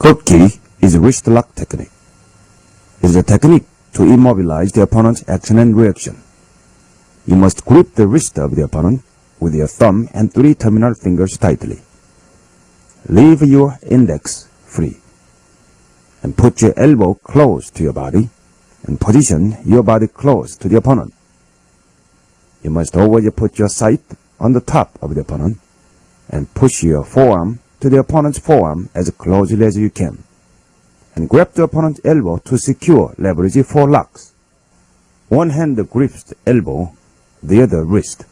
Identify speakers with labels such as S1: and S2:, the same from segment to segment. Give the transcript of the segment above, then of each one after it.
S1: Koki is a wrist lock technique. It is a technique to immobilize the opponent's action and reaction. You must grip the wrist of the opponent with your thumb and 3 terminal fingers tightly. Leave your index free and put your elbow close to your body and position your body close to the opponent. You must always put your sight on the top of the opponent and push your forearm to the opponent's forearm as closely as you can, and grab the opponent's elbow to secure leverage for locks. One hand grips the elbow, the other wrist.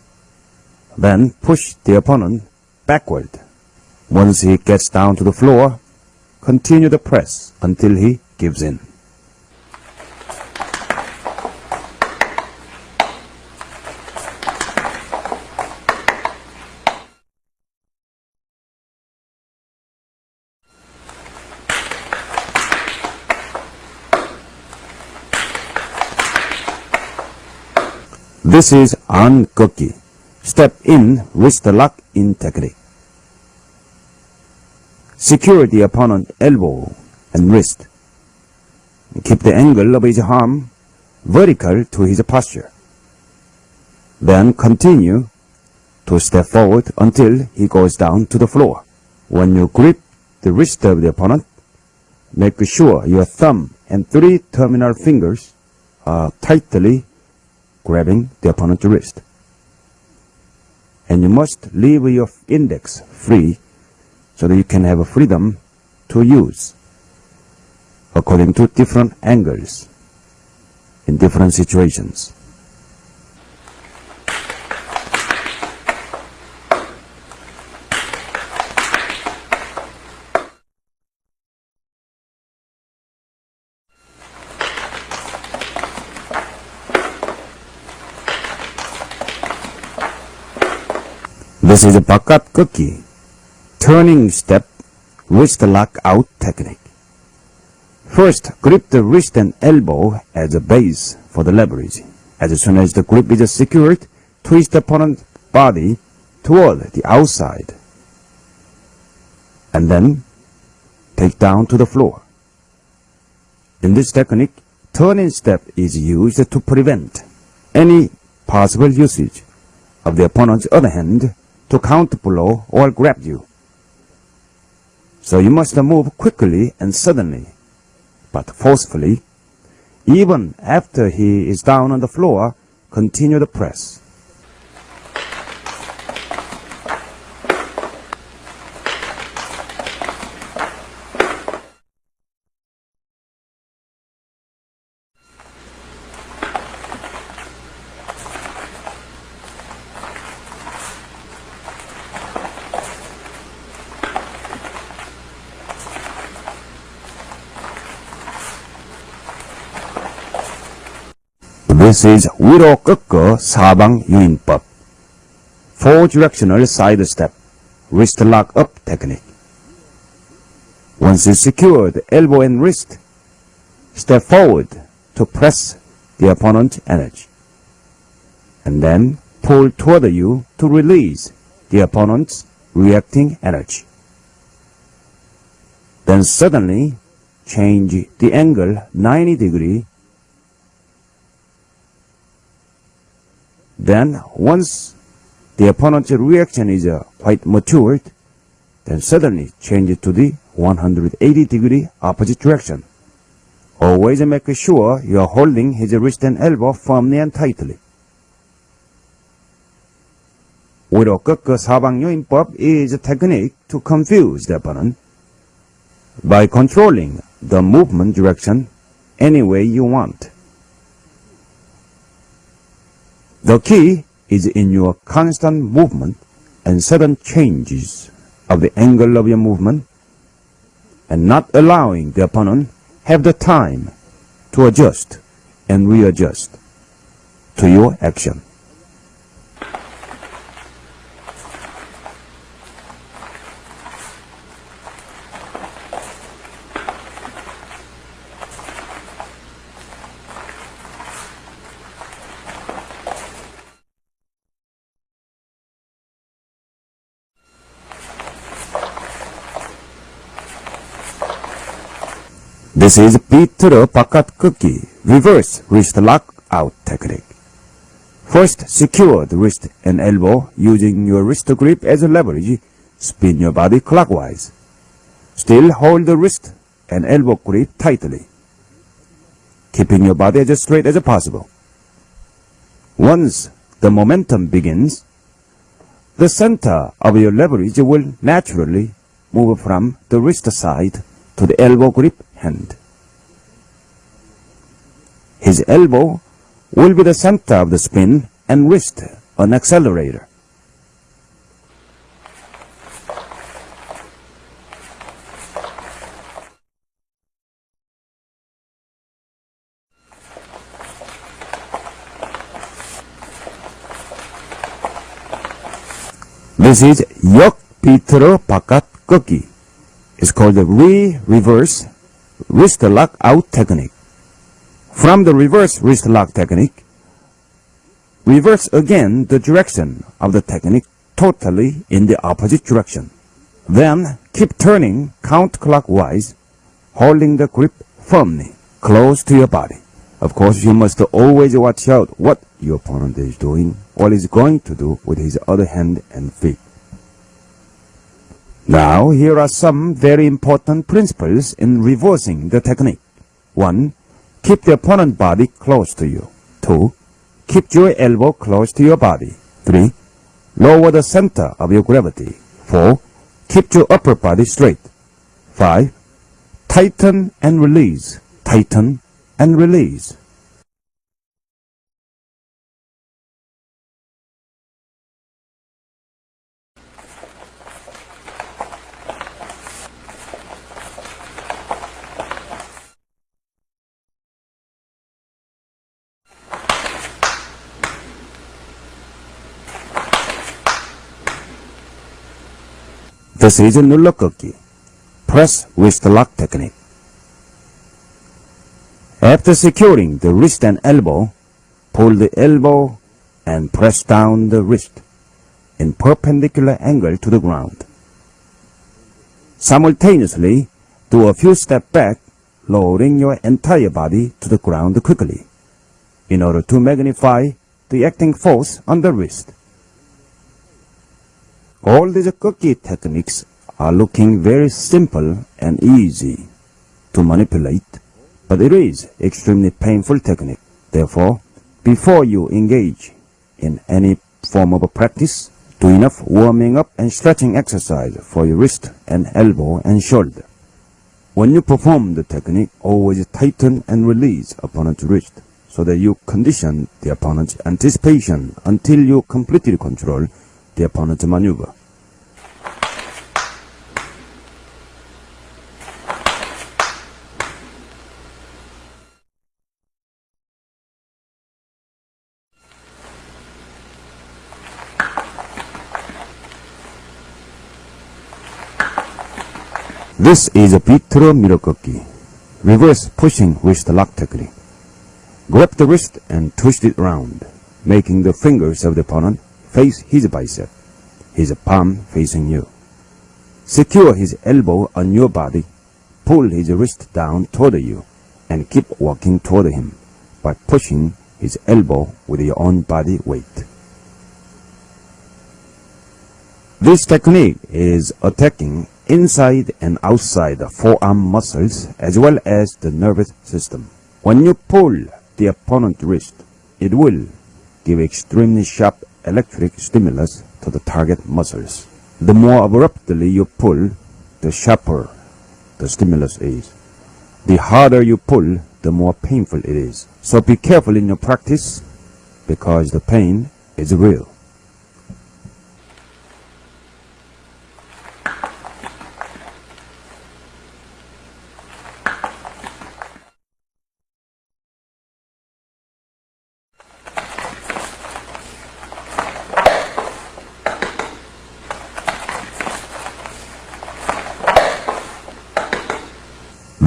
S1: Then push the opponent backward. Once he gets down to the floor, continue the press until he gives in. This is an koki, step in wrist lock in technique. Secure the opponent's elbow and wrist. Keep the angle of his arm vertical to his posture. Then continue to step forward until he goes down to the floor. When you grip the wrist of the opponent, make sure your thumb and 3 terminal fingers are tightly grabbing the opponent's wrist. And you must leave your index free so that you can have freedom to use according to different angles in different situations. This is a bakat koki, turning step wrist lock out technique. First, grip the wrist and elbow as a base for the leverage. As soon as the grip is secured, twist the opponent's body toward the outside and then take down to the floor. In this technique, turning step is used to prevent any possible usage of the opponent's other hand to counter blow or grab you. So you must move quickly and suddenly, but forcefully. Even after he is down on the floor, continue the press. This is 위로 꺾어 사방 유인법, 4-directional side step, wrist lock up technique. Once you secure the elbow and wrist, step forward to press the opponent's energy, and then pull toward you to release the opponent's reacting energy. Then suddenly change the angle 90 degrees. Then, once the opponent's reaction is quite matured, then suddenly change it to the 180-degree opposite direction. Always make sure you are holding his wrist and elbow firmly and tightly. 위로 꺾어 사방 요인법 is a technique to confuse the opponent by controlling the movement direction any way you want. The key is in your constant movement and sudden changes of the angle of your movement, and not allowing the opponent have the time to adjust and readjust to your action. This is 비틀어 바깥 꺾기, reverse wrist lock out technique. First, secure the wrist and elbow using your wrist grip as a leverage. Spin your body clockwise. Still hold the wrist and elbow grip tightly, keeping your body as straight as possible. Once the momentum begins, the center of your leverage will naturally move from the wrist side to the elbow grip hand. His elbow will be the center of the spin and wrist an accelerator. This is 역 비틀어 바깥 꺾기. It's called the reverse wrist lock out technique. From the reverse wrist lock technique, reverse again the direction of the technique totally in the opposite direction. Then keep turning counterclockwise, holding the grip firmly, close to your body. Of course, you must always watch out what your opponent is doing or is going to do with his other hand and feet. Now, here are some very important principles in reversing the technique. 1. Keep the opponent's body close to you. 2. Keep your elbow close to your body. 3. Lower the center of your gravity. 4. Keep your upper body straight. 5. Tighten and release. Tighten and release. This is a 눌러꺾기, press wrist lock technique. After securing the wrist and elbow, pull the elbow and press down the wrist in perpendicular angle to the ground. Simultaneously, do a few steps back, lowering your entire body to the ground quickly, in order to magnify the acting force on the wrist. All these 꺾기 techniques are looking very simple and easy to manipulate, but it is extremely painful technique. Therefore, before you engage in any form of a practice, do enough warming up and stretching exercise for your wrist and elbow and shoulder. When you perform the technique, always tighten and release opponent's wrist so that you condition the opponent's anticipation until you completely control the opponent's maneuver. This is a 비틀어 밀어꺾기, reverse pushing wrist lock technique. Grab the wrist and twist it round, making the fingers of the opponent face his bicep, his palm facing you. Secure his elbow on your body, pull his wrist down toward you, and keep walking toward him by pushing his elbow with your own body weight. This technique is attacking inside and outside the forearm muscles as well as the nervous system. When you pull the opponent's wrist, it will give extremely sharp electric stimulus to the target muscles. The more abruptly you pull, the sharper the stimulus is. The harder you pull, the more painful it is. So be careful in your practice because the pain is real.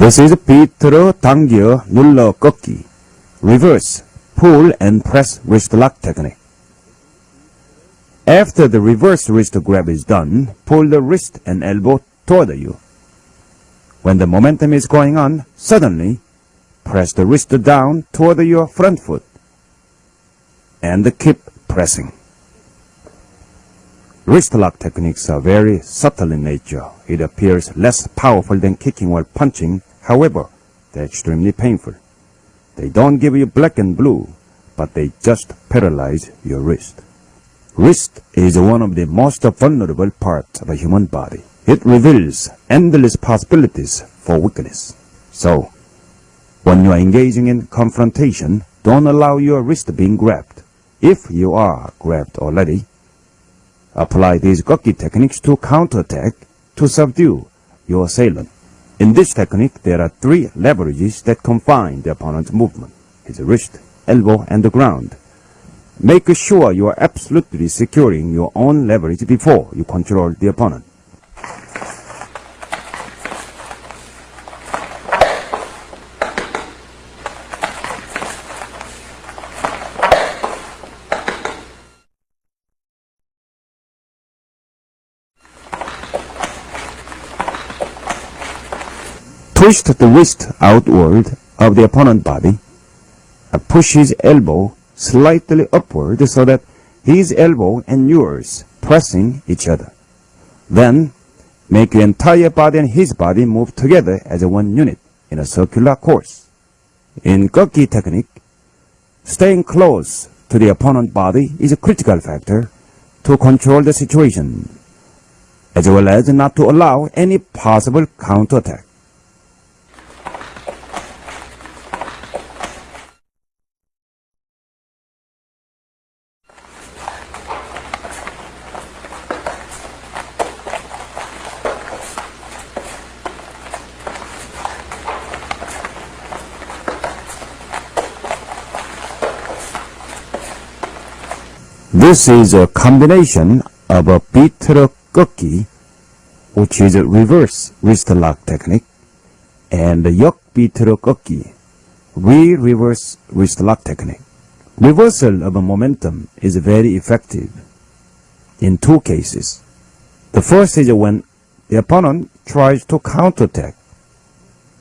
S1: This is 비틀어 당겨 눌러 꺾기, reverse pull and press wrist lock technique. After the reverse wrist grab is done, pull the wrist and elbow toward you. When the momentum is going on, suddenly press the wrist down toward your front foot and keep pressing. Wrist lock techniques are very subtle in nature. It appears less powerful than kicking or punching. However, they're extremely painful. They don't give you black and blue, but they just paralyze your wrist. Wrist is one of the most vulnerable parts of a human body. It reveals endless possibilities for weakness. So, when you are engaging in confrontation, don't allow your wrist being grabbed. If you are grabbed already, apply these gokki techniques to counterattack, to subdue your assailant. In this technique, there are 3 leverages that confine the opponent's movement: his wrist, elbow, and the ground. Make sure you are absolutely securing your own leverage before you control the opponent. Twist the wrist outward of the opponent's body. Push his elbow slightly upward so that his elbow and yours pressing each other. Then, make your entire body and his body move together as one unit in a circular course. In gokki technique, staying close to the opponent's body is a critical factor to control the situation, as well as not to allow any possible counterattack. This is a combination of a bitter gokki, which is a reverse wrist lock technique, and the yok bitter gokki, reverse wrist lock technique. Reversal of a momentum is very effective in 2 cases. The first is when the opponent tries to counterattack.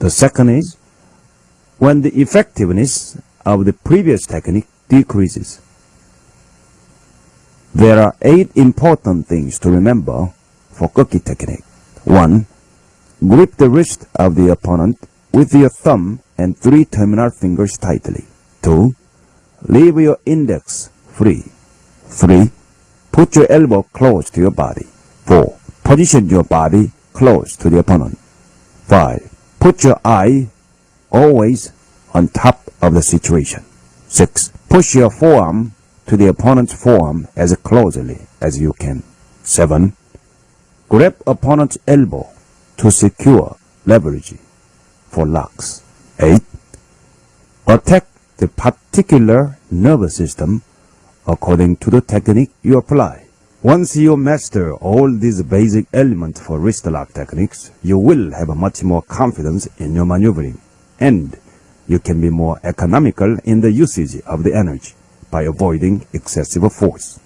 S1: The second is when the effectiveness of the previous technique decreases. There are 8 important things to remember for gokki technique. 1. Grip the wrist of the opponent with your thumb and 3 terminal fingers tightly. 2. Leave your index free. 3. Put your elbow close to your body. 4. Position your body close to the opponent. 5. Put your eye always on top of the situation. 6. Push your forearm to the opponent's forearm as closely as you can. 7. Grab opponent's elbow to secure leverage for locks. 8. Attack the particular nervous system according to the technique you apply. Once you master all these basic elements for wrist lock techniques, you will have much more confidence in your maneuvering, and you can be more economical in the usage of the energy by avoiding excessive force.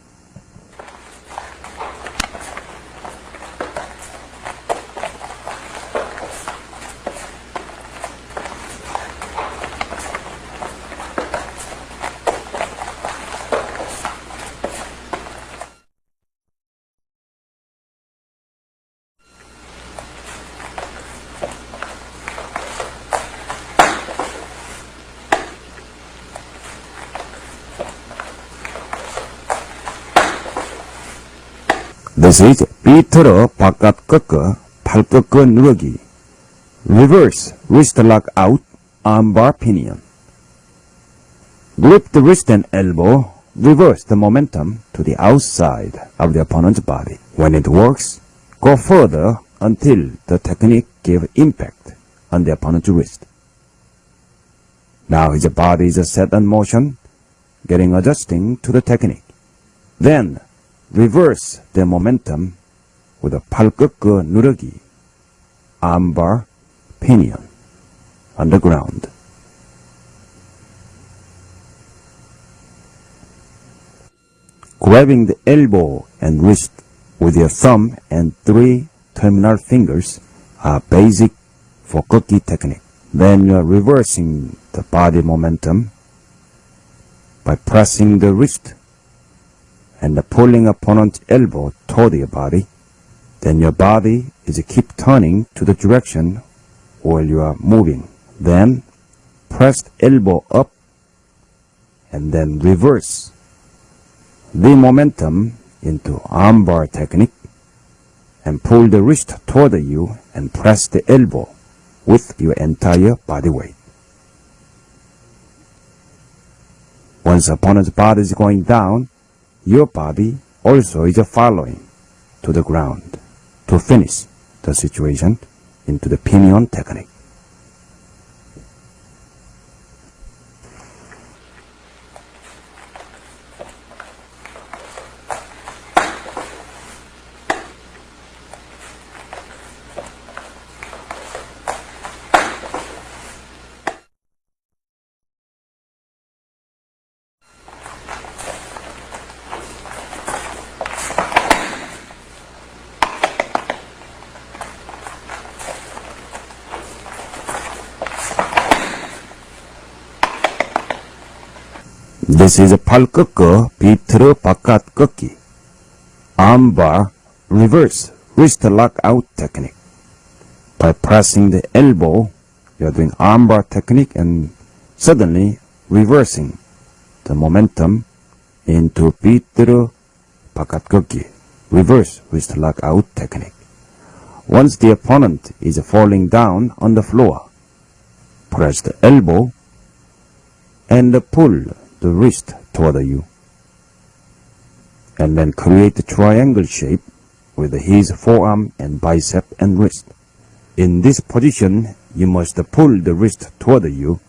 S1: This is 비틀어 바깥 꺾어 팔 꺾어 누르기. Reverse wrist lock out armbar pinion. Grip the wrist and elbow. Reverse the momentum to the outside of the opponent's body. When it works, go further until the technique gives impact on the opponent's wrist. Now his body is set in motion, getting adjusting to the technique. Then reverse the momentum with a 팔 꺾어 누르기, armbar pinion, on the ground. Grabbing the elbow and wrist with your thumb and 3 terminal fingers are basic for 꺾기 technique. Then you are reversing the body momentum by pressing the wrist and pulling opponent's elbow toward your body. Then your body is keep turning to the direction while you are moving. Then press the elbow up and then reverse the momentum into armbar technique and pull the wrist toward you and press the elbow with your entire body weight. Once opponent's body is going down, your body also is following to the ground to finish the situation into the pinion technique. This is 팔 꺾어 비트로 바깥 꺾기. Armbar reverse wrist lock out technique. By pressing the elbow, you are doing armbar technique and suddenly reversing the momentum into 비트로 바깥 꺾기. Reverse wrist lock out technique. Once the opponent is falling down on the floor, press the elbow and pull the wrist toward you, and then create the triangle shape with his forearm and bicep and wrist. In this position, you must pull the wrist toward you.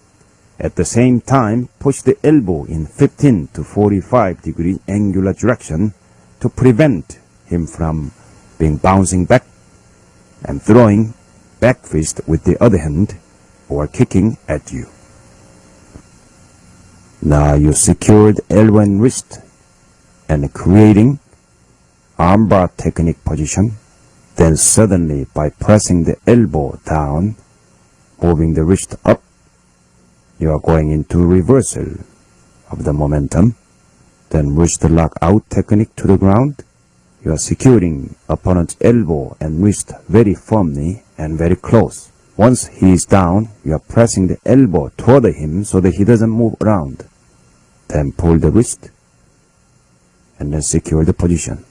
S1: At the same time, push the elbow in 15 to 45 degree angular direction to prevent him from being bouncing back and throwing back fist with the other hand or kicking at you. Now you secured elbow and wrist and creating armbar technique position. Then suddenly by pressing the elbow down, moving the wrist up, you are going into reversal of the momentum. Then wrist lock out technique to the ground. You are securing opponent's elbow and wrist very firmly and very close. Once he is down, you are pressing the elbow toward him so that he doesn't move around. Then pull the wrist and then secure the position.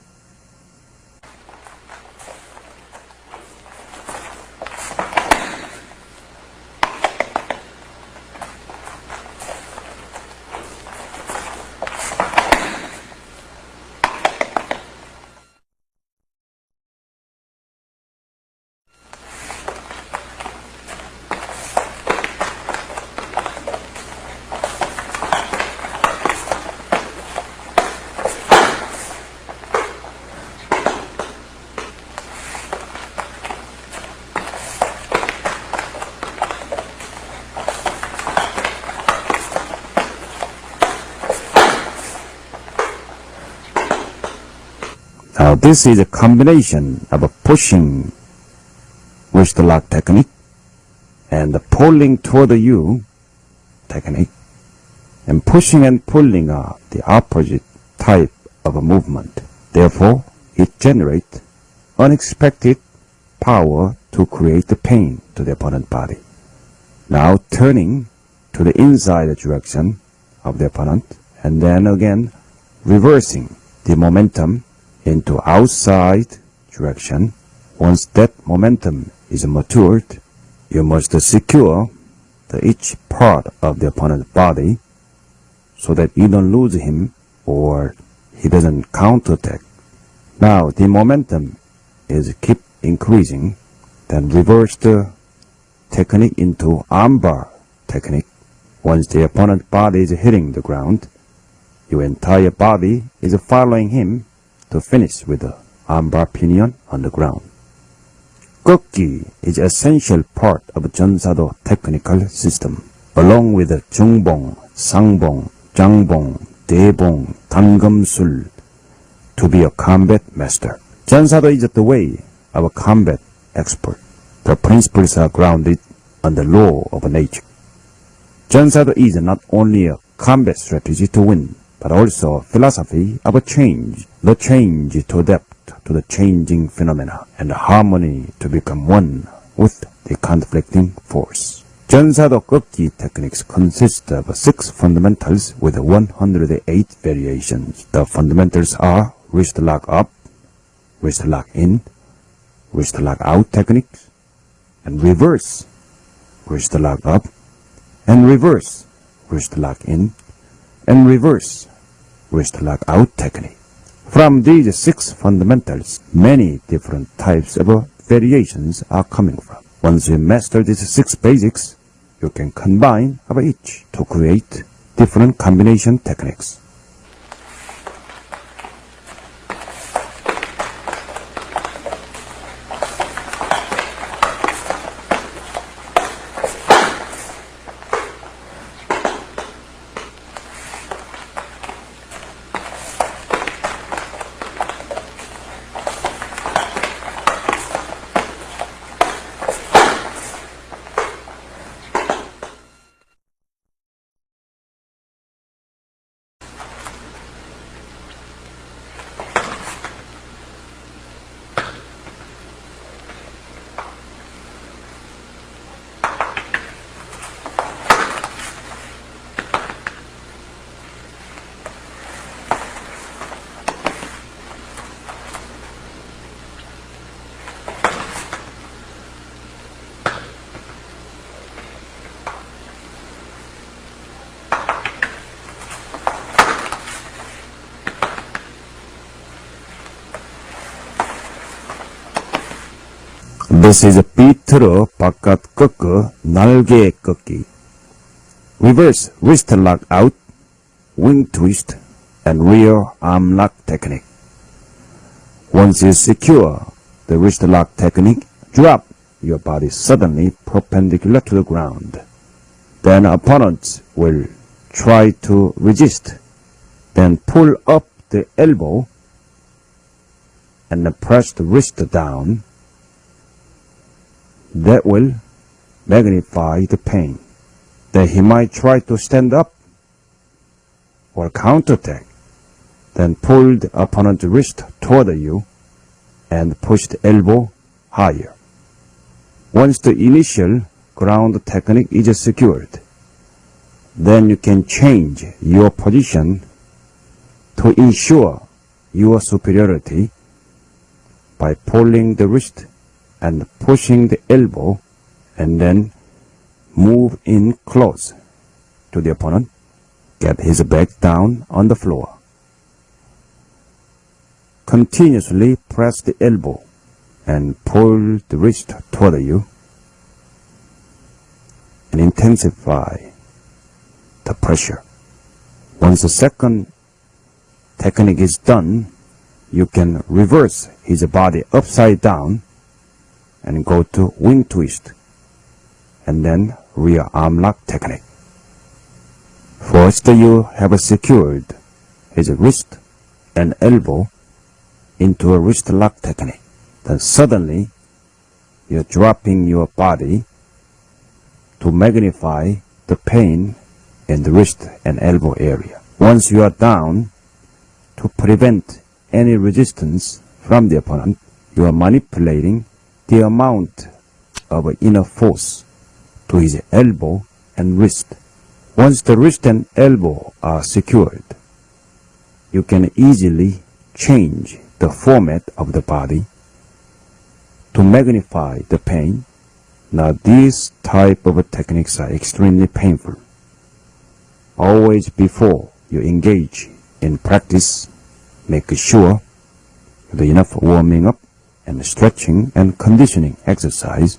S1: Now this is a combination of a pushing wrist lock technique and the pulling toward you technique. And pushing and pulling are the opposite type of a movement. Therefore, it generates unexpected power to create the pain to the opponent's body. Now turning to the inside direction of the opponent and then again reversing the momentum into outside direction. Once that momentum is matured, you must secure each part of the opponent's body so that you don't lose him or he doesn't counterattack. Now the momentum is keep increasing, then reverse the technique into armbar technique. Once the opponent's body is hitting the ground, your entire body is following him to finish with the armbar pinion on the ground. 꺾기 is an essential part of 전사도 technical system, along with the 중봉, 상봉, 장봉, 대봉, 단검술, to be a combat master. 전사도 is the way of a combat expert. The principles are grounded on the law of nature. Junsado is not only a combat strategy to win, but also a philosophy of a change, the change to adapt to the changing phenomena, and harmony to become one with the conflicting force. Junsado Gokki techniques consist of 6 fundamentals with 108 variations. The fundamentals are wrist lock up, wrist lock in, wrist lock out techniques, and reverse wrist lock up, and reverse wrist lock in, and reverse wrist lock out technique. From these 6 fundamentals, many different types of variations are coming from. Once you master these 6 basics, you can combine of each to create different combination techniques. This is 비틀어 바깥 꺾어 날개 꺾기. Reverse wrist lock out, wing twist, and rear arm lock technique. Once you secure the wrist lock technique, drop your body suddenly perpendicular to the ground. Then opponents will try to resist. Then pull up the elbow and press the wrist down. That will magnify the pain. Then he might try to stand up or counterattack. Then pull the opponent's wrist toward you and push the elbow higher. Once the initial ground technique is secured, then you can change your position to ensure your superiority by pulling the wrist and pushing the elbow, and then move in close to the opponent. Get his back down on the floor. Continuously press the elbow and pull the wrist toward you, and intensify the pressure. Once the second technique is done, you can reverse his body upside down and go to wing twist, and then rear arm lock technique. First, you have secured his wrist and elbow into a wrist lock technique. Then suddenly, you're dropping your body to magnify the pain in the wrist and elbow area. Once you are down, to prevent any resistance from the opponent, you are manipulating the amount of inner force to his elbow and wrist. Once the wrist and elbow are secured, you can easily change the format of the body to magnify the pain. Now these type of techniques are extremely painful. Always before you engage in practice, make sure you do enough warming up and stretching and conditioning exercise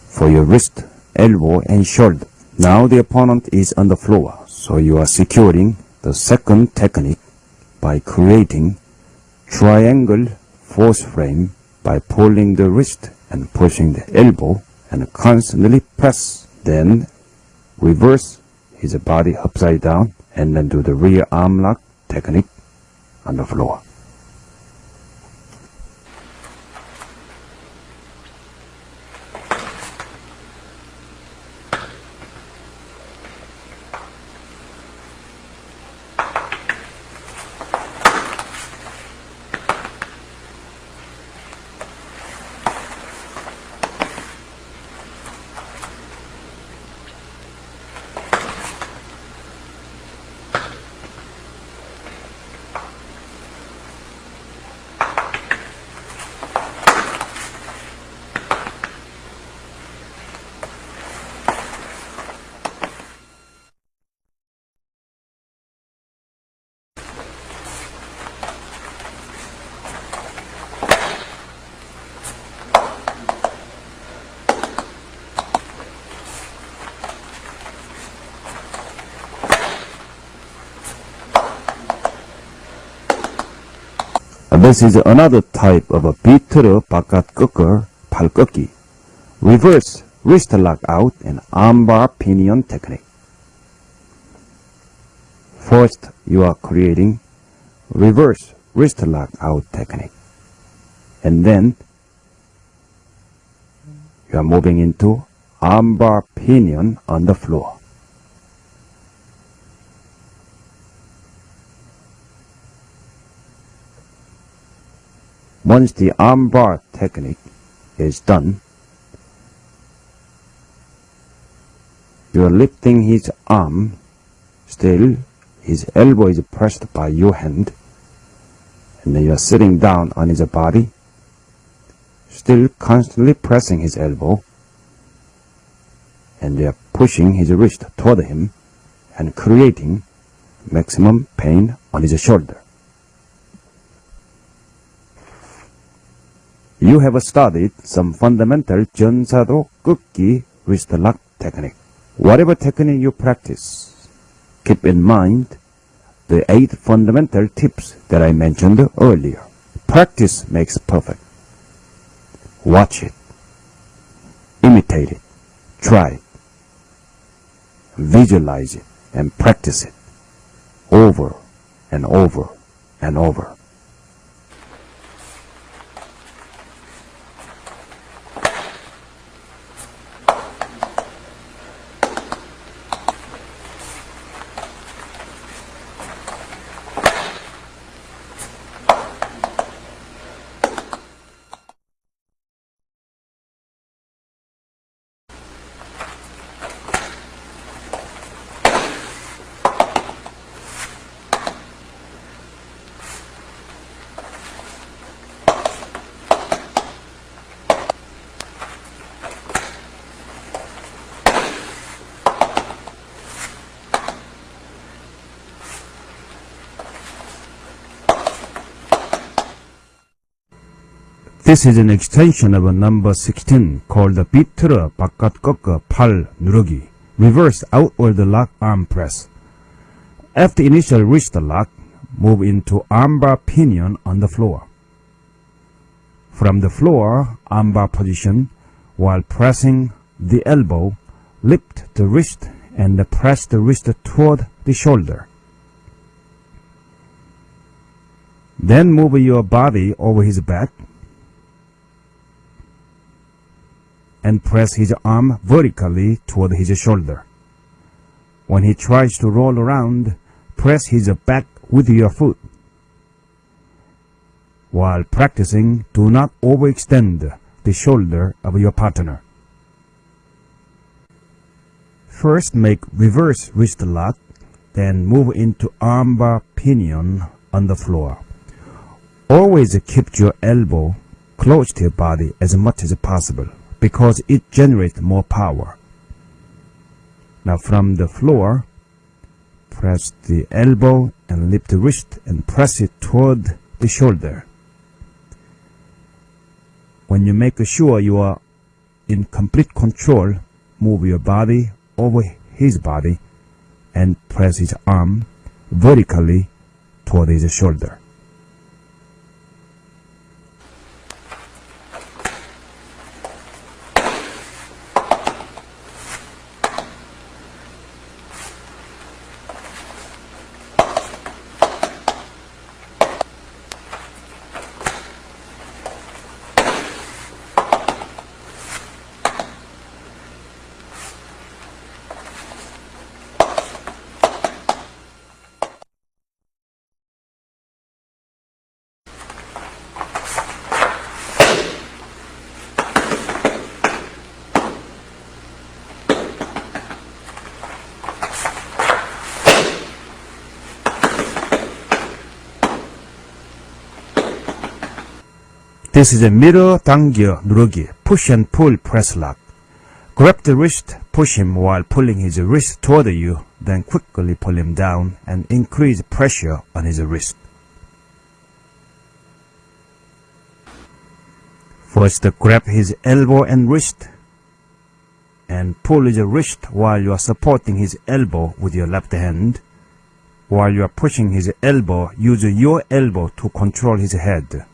S1: for your wrist, elbow, and shoulder. Now the opponent is on the floor, so you are securing the second technique by creating triangle force frame by pulling the wrist and pushing the elbow and constantly press. Then reverse his body upside down and then do the rear arm lock technique on the floor. This is another type of a 비틀어 바깥 꺾어 팔 꺾기, reverse wrist lock out and armbar pinion technique. First, you are creating reverse wrist lock out technique, and then you are moving into armbar pinion on the floor. Once the armbar technique is done, you are lifting his arm, still his elbow is pressed by your hand, and then you are sitting down on his body, still constantly pressing his elbow, and you are pushing his wrist toward him and creating maximum pain on his shoulder. You have studied some fundamental 전사도 꺾기 wrist lock technique. Whatever technique you practice, keep in mind the 8 fundamental tips that I mentioned earlier. Practice makes perfect. Watch it, imitate it, try it, visualize it, and practice it over and over and over. This is an extension of a number 16 called the 비틀어 바깥 꺾어 팔 누르기, reverse outward lock arm press. After initial wrist lock, move into armbar pinion on the floor. From the floor, armbar position, while pressing the elbow, lift the wrist and press the wrist toward the shoulder. Then move your body over his back and press his arm vertically toward his shoulder. When he tries to roll around, press his back with your foot. While practicing, do not overextend the shoulder of your partner. First, make reverse wrist lock, then move into armbar pinion on the floor. Always keep your elbow close to your body as much as possible, because it generates more power. Now from the floor, press the elbow and lift the wrist and press it toward the shoulder. When you make sure you are in complete control, move your body over his body and press his arm vertically toward his shoulder. This is a 밀어 당겨 누르기, push and pull press lock. Grab the wrist, push him while pulling his wrist toward you, then quickly pull him down and increase pressure on his wrist. First, grab his elbow and wrist and pull his wrist while you are supporting his elbow with your left hand. While you are pushing his elbow, use your elbow to control his head.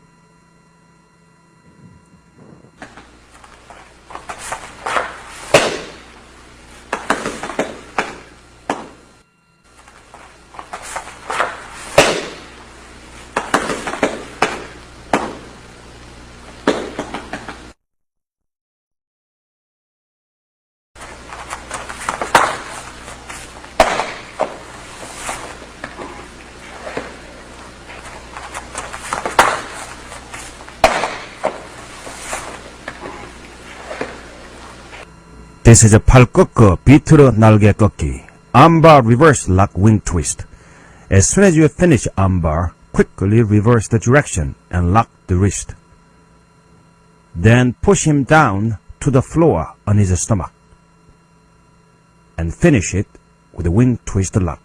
S1: This is a 팔 꺾어 비트로 날개 꺾기. Armbar reverse lock wing twist. As soon as you finish armbar, quickly reverse the direction and lock the wrist. Then push him down to the floor on his stomach. And finish it with a wing twist lock.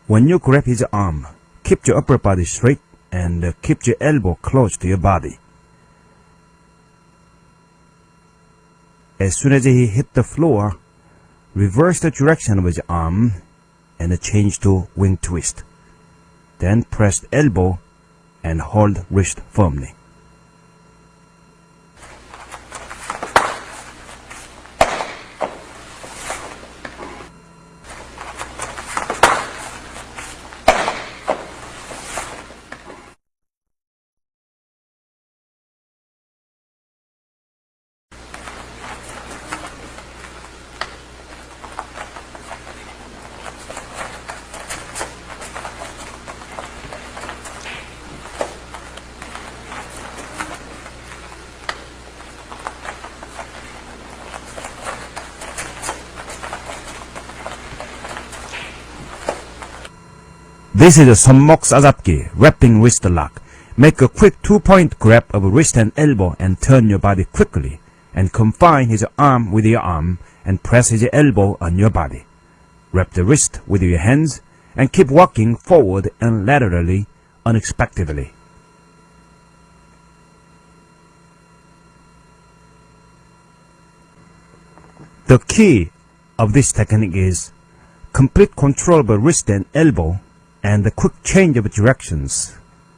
S1: When you grab his arm, keep your upper body straight and keep your elbow close to your body. As soon as he hit the floor, reverse the direction of his arm and change to wing twist. Then press elbow and hold wrist firmly. This is a 손목 싸잡기, wrapping wrist lock. Make a quick 2-point grab of wrist and elbow and turn your body quickly, and confine his arm with your arm and press his elbow on your body. Wrap the wrist with your hands and keep walking forward and laterally, unexpectedly. The key of this technique is complete control of wrist and elbow and the quick change of directions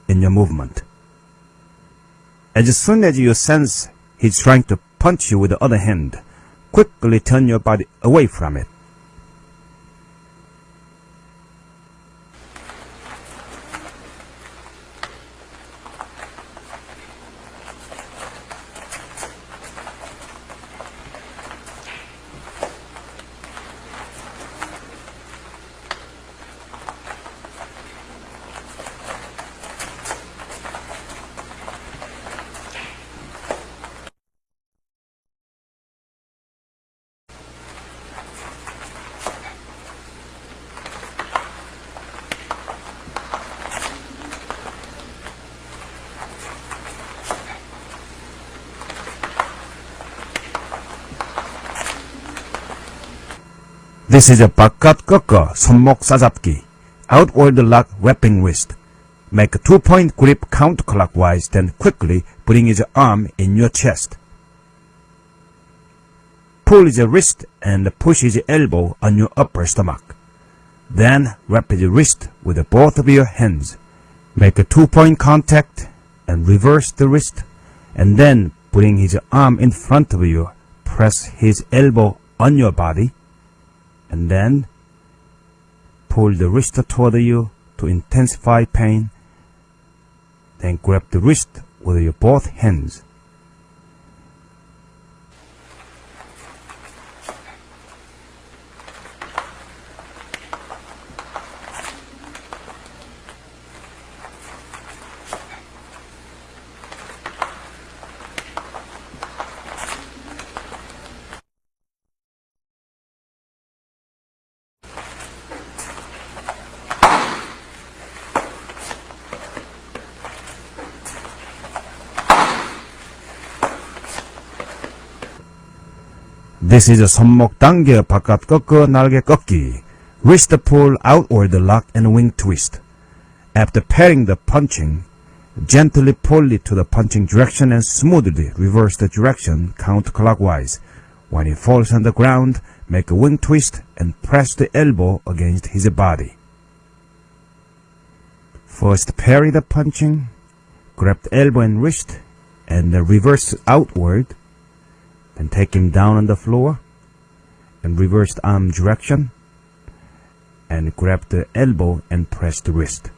S1: in your movement. As soon as you sense he's trying to punch you with the other hand, quickly turn your body away from it. This is a 바깥 꺾어 손목 싸잡기, outward lock wrapping wrist. Make a 2-point grip counterclockwise, then quickly bring his arm in your chest. Pull his wrist and push his elbow on your upper stomach. Then wrap his wrist with both of your hands. Make a 2-point contact and reverse the wrist, and then bring his arm in front of you. Press his elbow on your body, and then pull the wrist toward you to intensify pain. Then grab the wrist with your both hands. This is a 손목 당겨 바깥 꺾어 날개 꺾기, wrist pull outward lock and wing twist. After pairing the punching, Gently pull it to the punching direction and smoothly reverse the direction counterclockwise. When he falls on the ground, make a wing twist and press the elbow against his body. First parry the punching, grab the elbow and wrist, and then reverse outward. Then take him down on the floor, and reverse the arm direction, and grab the elbow and press the wrist.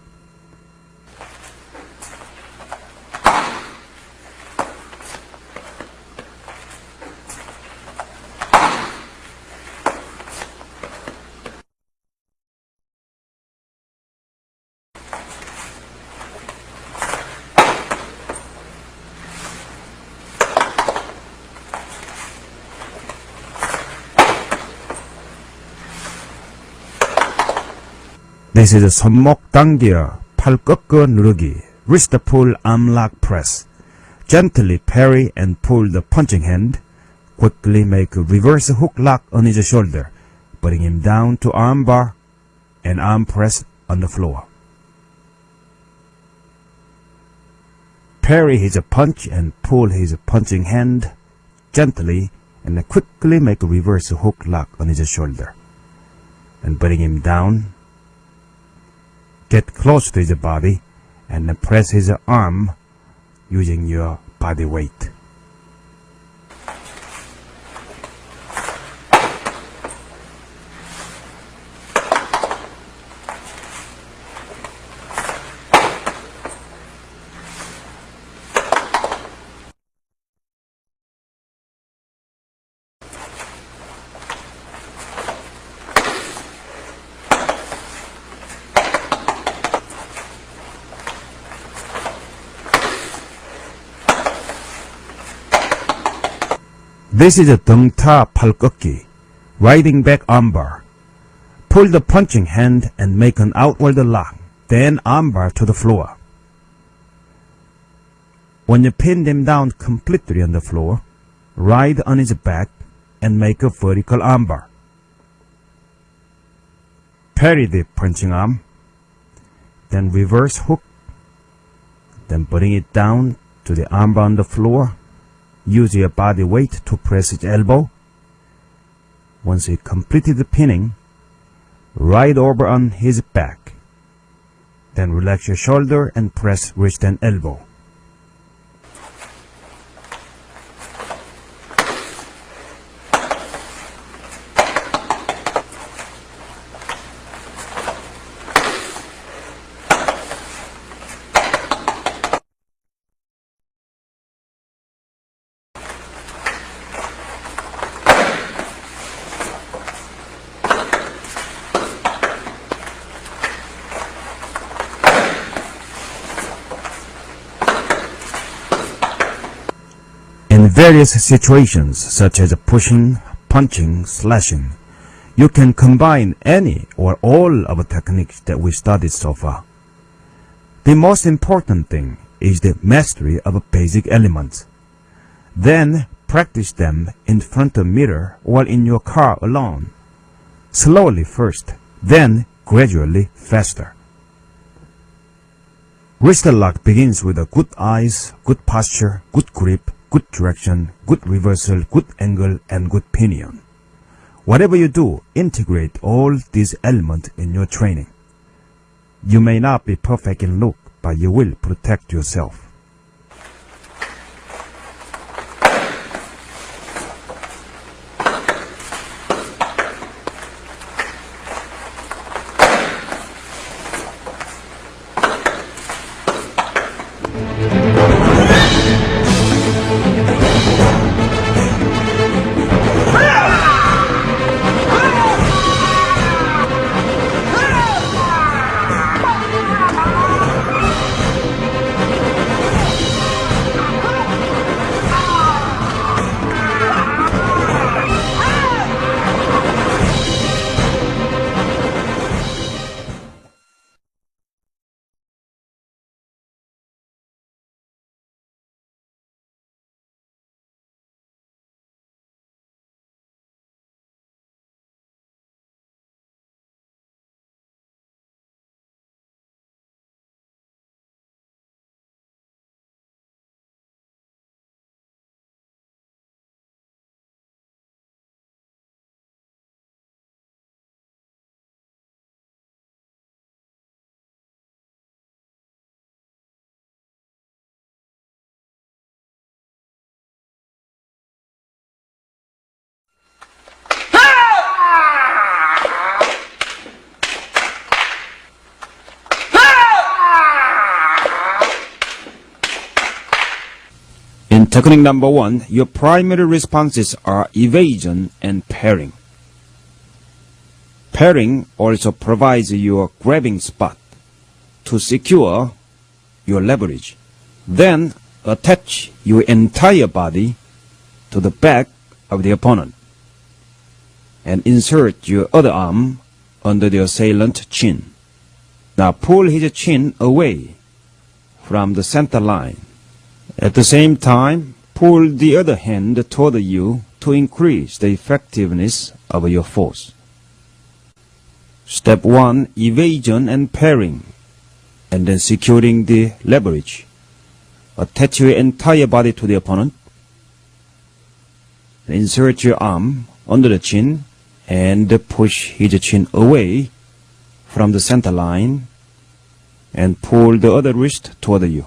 S1: This is a 손목 당겨, 팔 꺾어 누르기, wrist pull arm lock press. Gently parry and pull the punching hand. Quickly make a reverse hook lock on his shoulder. Bring him down to arm bar and arm press on the floor. Parry his punch and pull his punching hand gently and quickly make a reverse hook lock on his shoulder. And bring him down. Get close to his body and press his arm using your body weight. This is a 등타 팔 꺾기, riding back armbar. Pull the punching hand and make an outward lock, then armbar to the floor. When you pin him down completely on the floor, ride on his back and make a vertical armbar. Parry the punching arm, then reverse hook, then bring it down to the armbar on the floor. Use your body weight to press his elbow. Once you completed the pinning, ride over on his back. Then relax your shoulder and press wrist and elbow. In various situations, such as pushing, punching, slashing, you can combine any or all of the techniques that we studied so far. The most important thing is the mastery of basic elements. Then practice them in front of a mirror or in your car alone. Slowly first, then gradually faster. Wrist lock begins with a good eyes, good posture, good grip, good direction, good reversal, good angle, and good pinion. Whatever you do, integrate all these elements in your training. You may not be perfect in look, but you will protect yourself. In technique number 1, your primary responses are evasion and parrying. Parrying also provides your grabbing spot to secure your leverage. Then attach your entire body to the back of the opponent and insert your other arm under the assailant chin. Now pull his chin away from the center line. At the same time, pull the other hand toward you to increase the effectiveness of your force. Step 1, evasion and parrying, and then securing the leverage. Attach your entire body to the opponent. Insert your arm under the chin and push his chin away from the center line and pull the other wrist toward you.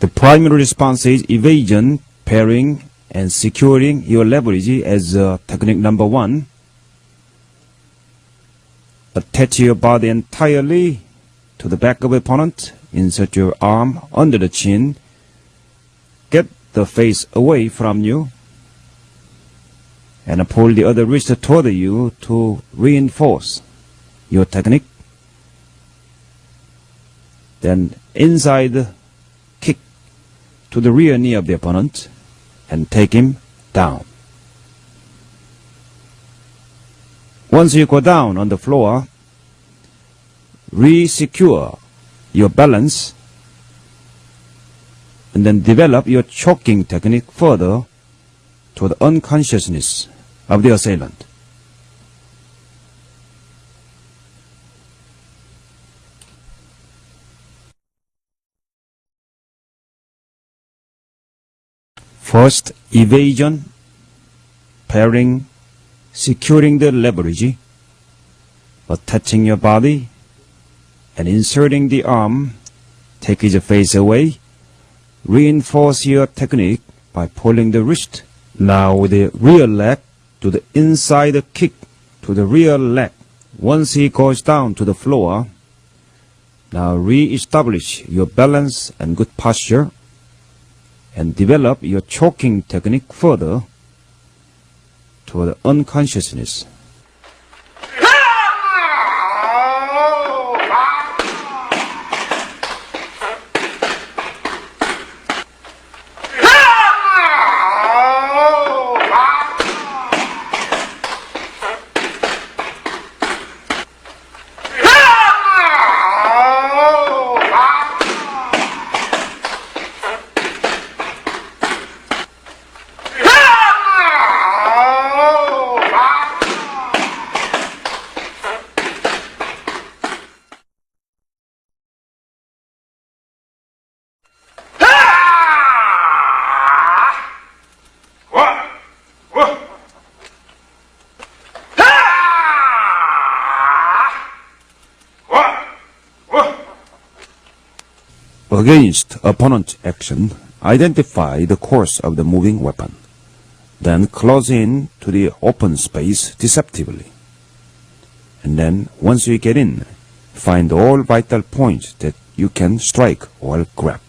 S1: The primary response is evasion, parrying, and securing your leverage as technique number 1. Attach your body entirely to the back of the opponent. Insert your arm under the chin. Get the face away from you. And pull the other wrist toward you to reinforce your technique. Then inside kick to the rear knee of the opponent and take him down. Once you go down on the floor, re-secure your balance and then develop your choking technique further to the unconsciousness of the assailant. First, evasion, parrying, securing the leverage, attaching your body, and inserting the arm. Take his face away. Reinforce your technique by pulling the wrist. Now with the rear leg to the inside kick to the rear leg. Once he goes down to the floor, now re-establish your balance and good posture and develop your choking technique further to the unconsciousness. Against opponent's action, identify the course of the moving weapon. Then close in to the open space deceptively. And then, once you get in, find all vital points that you can strike or grab.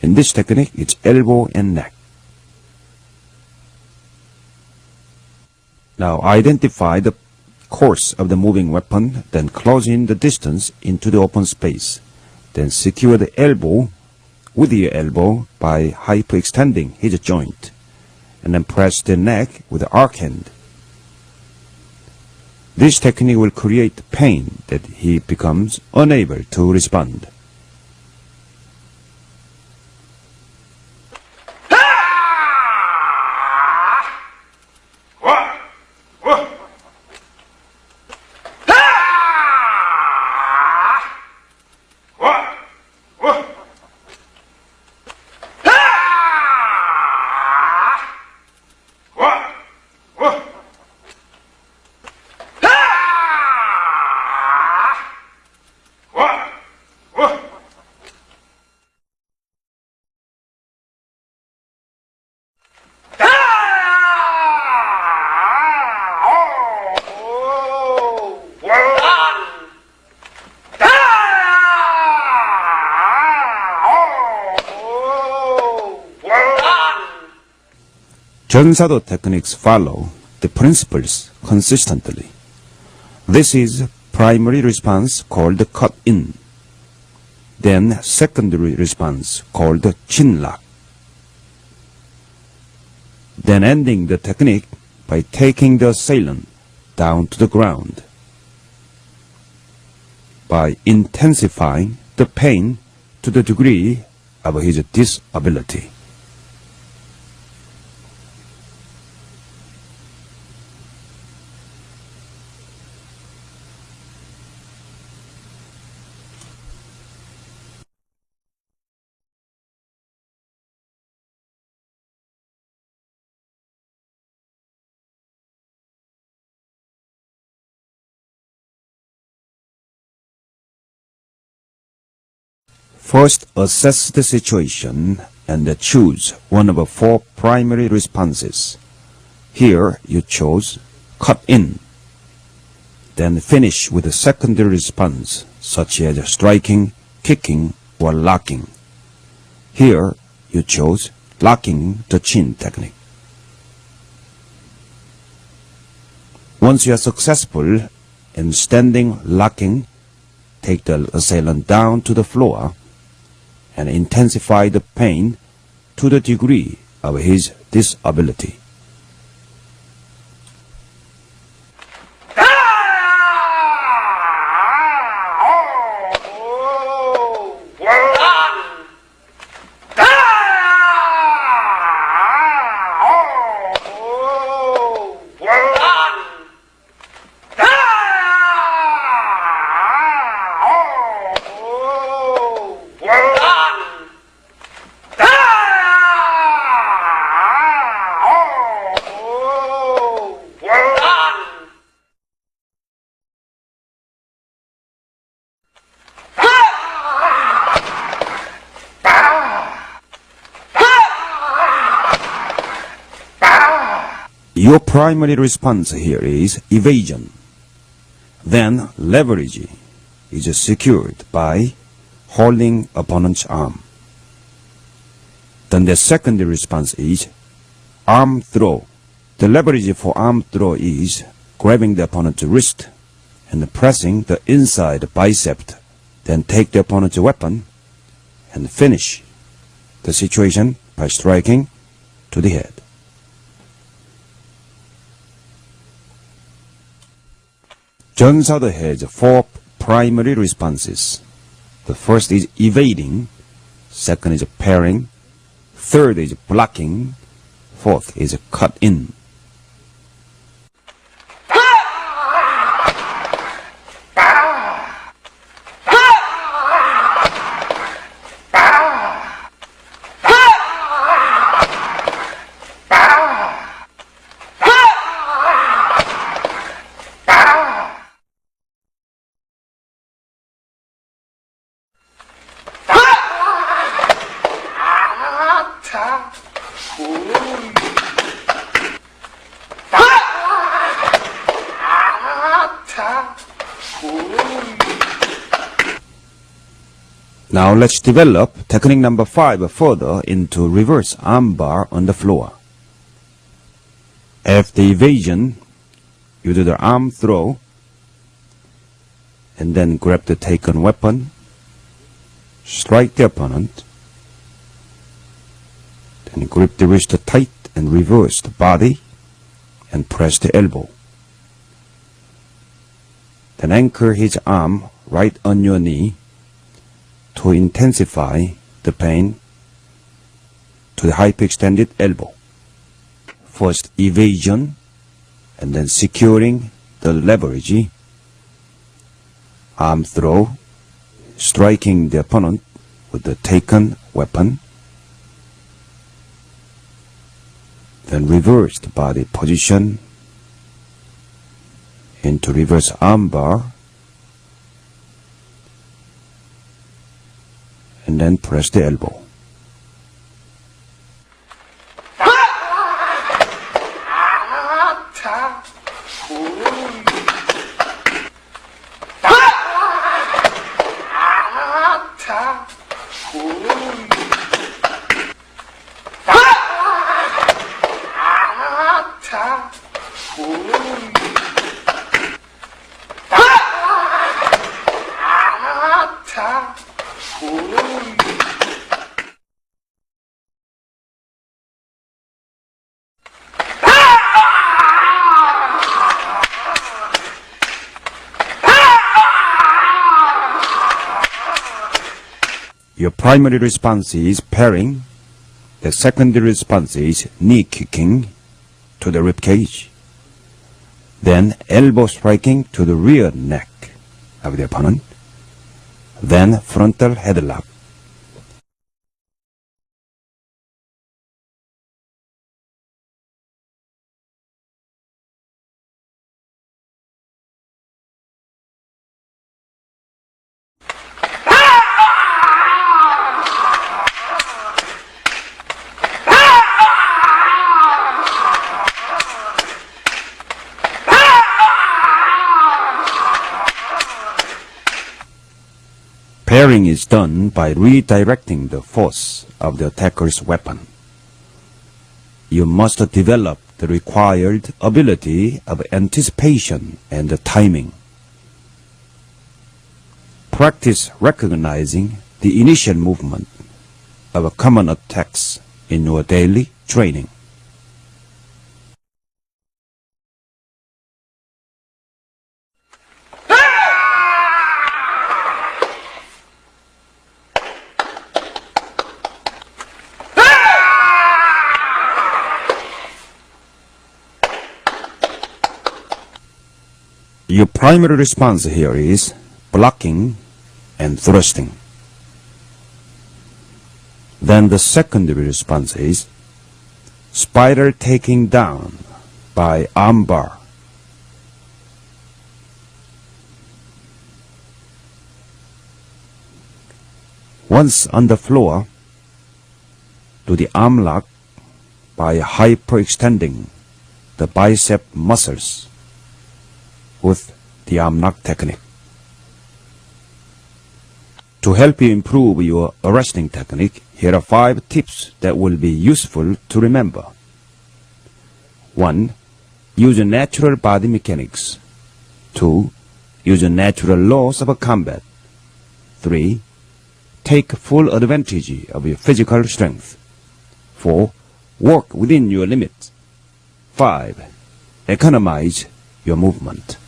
S1: In this technique, it's elbow and neck. Now identify the course of the moving weapon, then close in the distance into the open space. Then secure the elbow with your elbow by hyperextending his joint, and then press the neck with the arc hand. This technique will create pain that he becomes unable to respond. Jonsado techniques follow the principles consistently. This is primary response called cut-in, then secondary response called chin-lock, then ending the technique by taking the assailant down to the ground by intensifying the pain to the degree of his disability. First, assess the situation and choose one of 4 primary responses. Here, you chose cut in. Then finish with a secondary response, such as striking, kicking, or locking. Here, you chose locking the chin technique. Once you are successful in standing locking, take the assailant down to the floor and intensify the pain to the degree of his disability. Your primary response here is evasion. Then leverage is secured by holding opponent's arm. Then the secondary response is arm throw. The leverage for arm throw is grabbing the opponent's wrist and pressing the inside bicep. Then take the opponent's weapon and finish the situation by striking to the head. Jonsado has 4 primary responses. The first is evading, second is parrying, third is blocking, fourth is cut in. Now let's develop technique number 5 further into reverse armbar on the floor. After evasion, you do the arm throw and then grab the taken weapon, strike the opponent, then grip the wrist tight and reverse the body and press the elbow. Then anchor his arm right on your knee to intensify the pain to the hyperextended elbow. First evasion and then securing the leverage, arm throw, striking the opponent with the taken weapon, then reverse the body position into reverse armbar, and then press the elbow. Your primary response is pairing. The secondary response is knee kicking to the rib cage. Then elbow striking to the rear neck of the opponent. Then frontal headlock. Pairing is done by redirecting the force of the attacker's weapon. You must develop the required ability of anticipation and timing. Practice recognizing the initial movement of common attacks in your daily training. Your primary response here is blocking and thrusting. Then the secondary response is spider taking down by arm bar. Once on the floor, do the arm lock by hyperextending the bicep muscles with the arm lock technique. To help you improve your wrestling technique, here are 5 tips that will be useful to remember. 1. Use natural body mechanics. 2. Use natural laws of combat. 3. Take full advantage of your physical strength. 4. Work within your limits. 5. Economize your movement.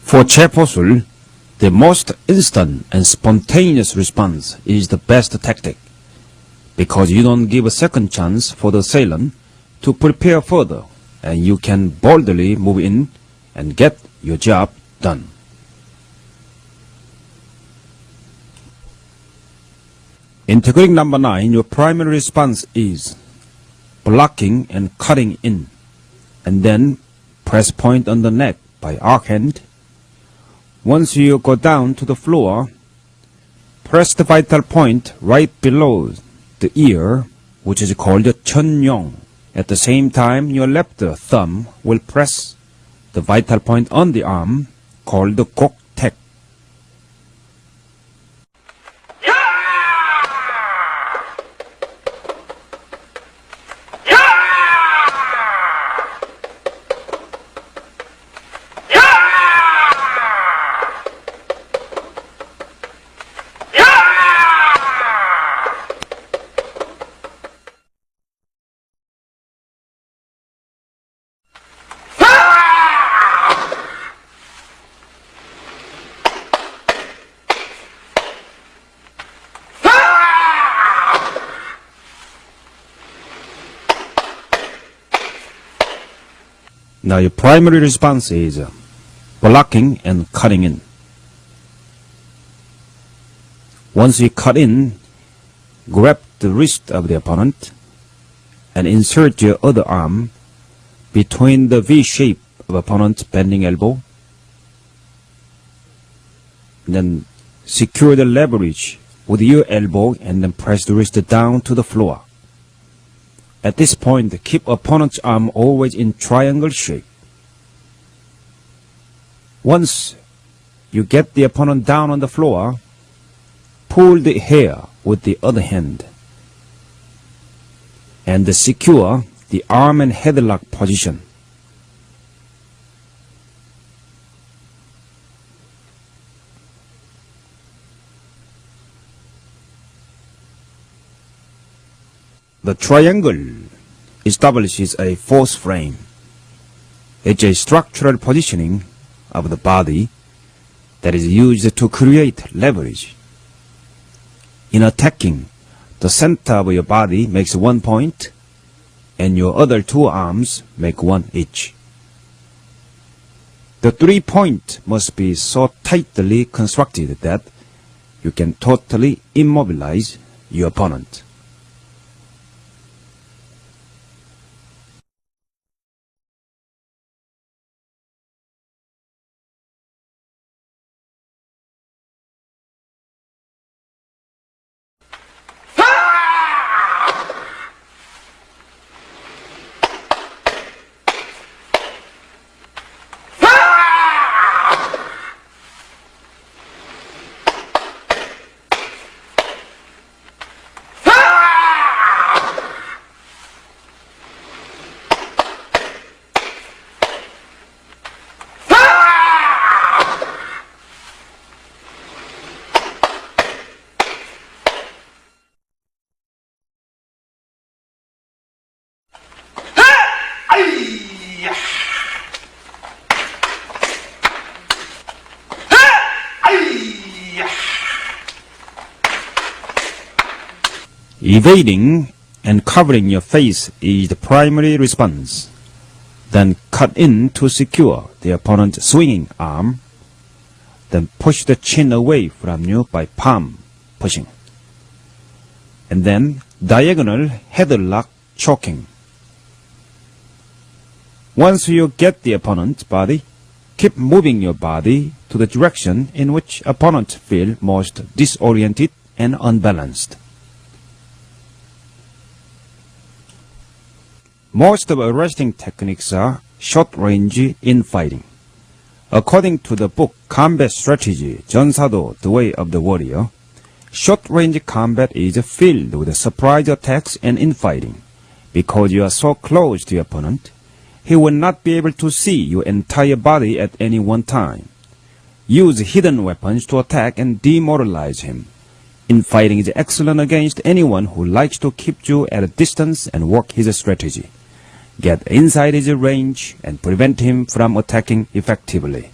S1: For cheposul, the most instant and spontaneous response is the best tactic, because you don't give a second chance for the assailant to prepare further, and you can boldly move in and get your job done. In technique number 9, your primary response is blocking and cutting in, and then press point on the neck by arc hand. Once you go down to the floor, press the vital point right below the ear, which is called the cheonyong. At the same time, your left thumb will press the vital point on the arm, called the goktek. Now your primary response is blocking and cutting in. Once you cut in, grab the wrist of the opponent and insert your other arm between the V shape of opponent's bending elbow. Then secure the leverage with your elbow and then press the wrist down to the floor. At this point, keep opponent's arm always in triangle shape. Once you get the opponent down on the floor, pull the hair with the other hand and secure the arm and headlock position. The triangle establishes a force frame. It's a structural positioning of the body that is used to create leverage. In attacking, the center of your body makes 1 point, and your other two arms make one each. The 3-point must be so tightly constructed that you can totally immobilize your opponent. Evading and covering your face is the primary response. Then cut in to secure the opponent's swinging arm. Then push the chin away from you by palm pushing. And then diagonal headlock choking. Once you get the opponent's body, keep moving your body to the direction in which opponents feel most disoriented and unbalanced. Most of our wrestling techniques are short-range infighting. According to the book Combat Strategy, 전사도, The Way of the Warrior, short-range combat is filled with surprise attacks and infighting. Because you are so close to your opponent, he will not be able to see your entire body at any one time. Use hidden weapons to attack and demoralize him. Infighting is excellent against anyone who likes to keep you at a distance and work his strategy. Get inside his range and prevent him from attacking effectively.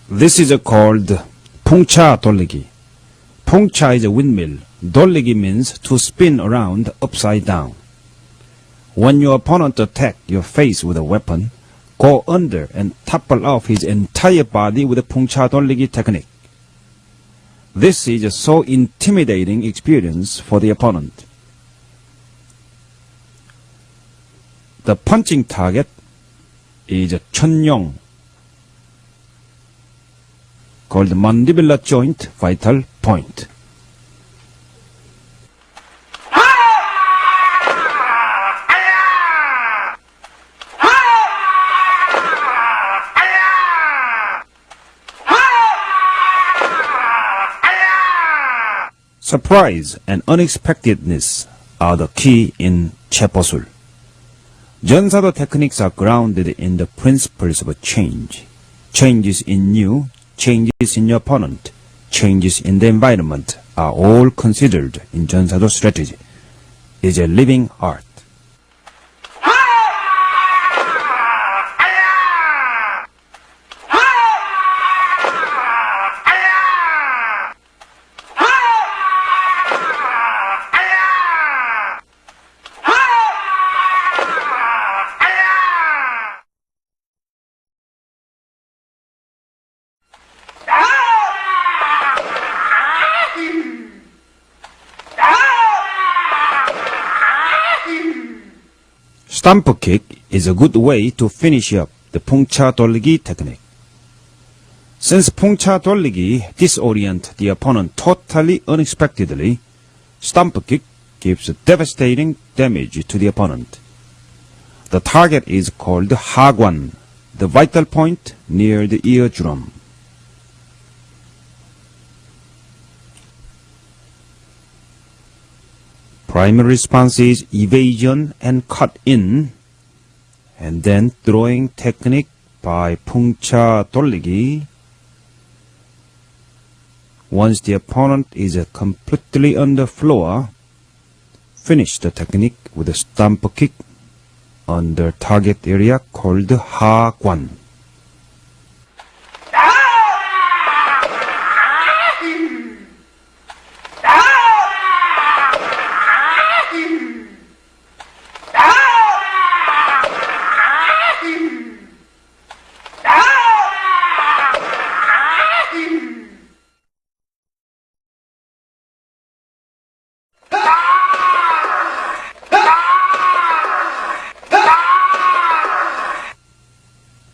S1: This is called 풍차 돌리기. 풍차 is a windmill. 돌리기 means to spin around upside down. When your opponent attacks your face with a weapon, go under and topple off his entire body with a 풍차 돌리기 technique. This is a so intimidating experience for the opponent. The punching target is a 천룡, called mandibular joint vital point. Surprise and unexpectedness are the key in cheposul. 전사도 techniques are grounded in the principles of change. Changes in you, changes in your opponent, changes in the environment are all considered in 전사도 strategy. It is a living art. Stump kick is a good way to finish up the 풍차 돌리기 technique. Since 풍차 돌리기 disorient the opponent totally unexpectedly, stump kick gives devastating damage to the opponent. The target is called 하관, the vital point near the eardrum. Primary response is evasion and cut in, and then throwing technique by 풍차 돌리기. Once the opponent is completely on the floor, finish the technique with a stump kick on the target area called 하관.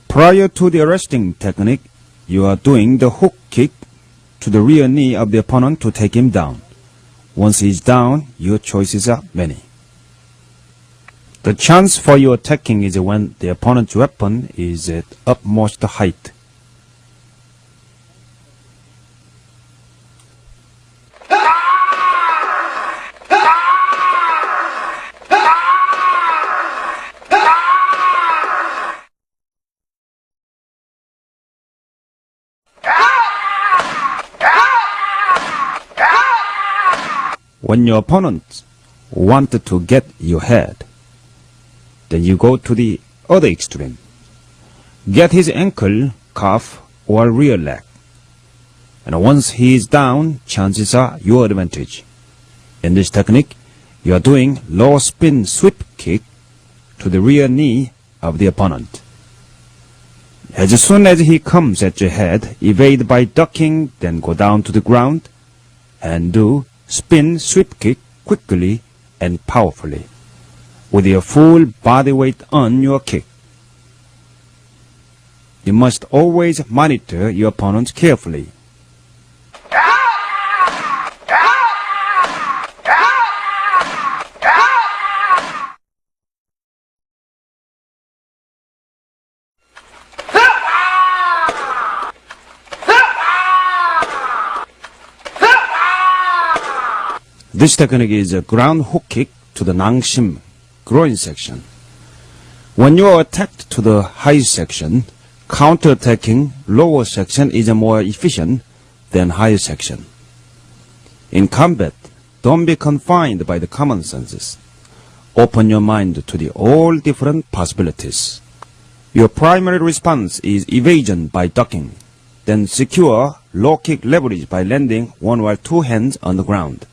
S1: Prior to the arresting technique, you are doing the hook kick to the rear knee of the opponent to take him down. Once he is down, your choices are many. The chance for your attacking is when the opponent's weapon is at utmost height. When your opponent wants to get your head, then you go to the other extreme. Get his ankle, calf, or rear leg. And once he is down, chances are your advantage. In this technique, you are doing low spin sweep kick to the rear knee of the opponent. As soon as he comes at your head, evade by ducking, then go down to the ground and do spin sweep kick quickly and powerfully, with your full body weight on your kick. You must always monitor your opponent carefully. This technique is a ground hook kick to the 낭심, groin section. When you are attacked to the high section, counter-attacking lower section is more efficient than higher section. In combat, don't be confined by the common senses. Open your mind to the all different possibilities. Your primary response is evasion by ducking, then secure low kick leverage by landing one or two hands on the ground,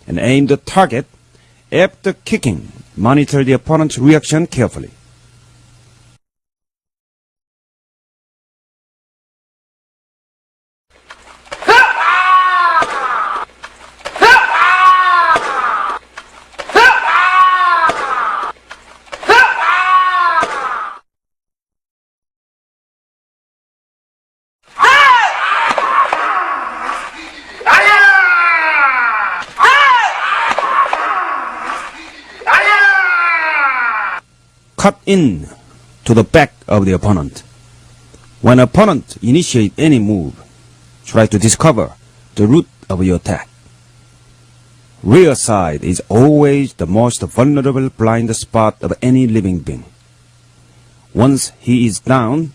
S1: and aim the target. After kicking, monitor the opponent's reaction carefully. Cut in to the back of the opponent. When opponent initiates any move, try to discover the root of your attack. Rear side is always the most vulnerable blind spot of any living being. Once he is down,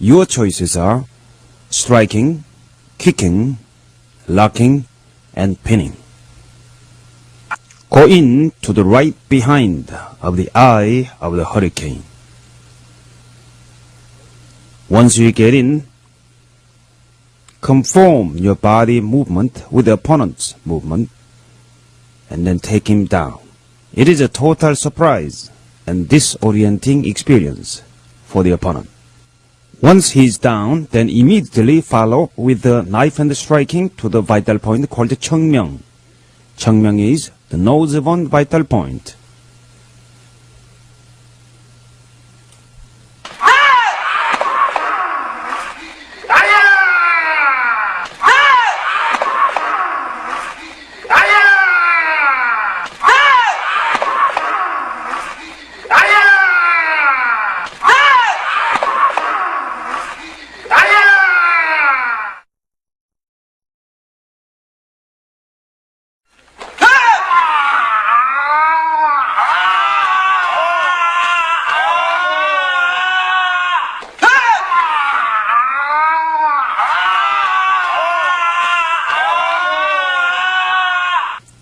S1: your choices are striking, kicking, locking, and pinning. Go in to the right behind of the eye of the hurricane. Once you get in, conform your body movement with the opponent's movement, and then take him down. It is a total surprise and disorienting experience for the opponent. Once he is down, then immediately follow with the knife hand striking to the vital point called 청명. 청명 is the nose bone vital point.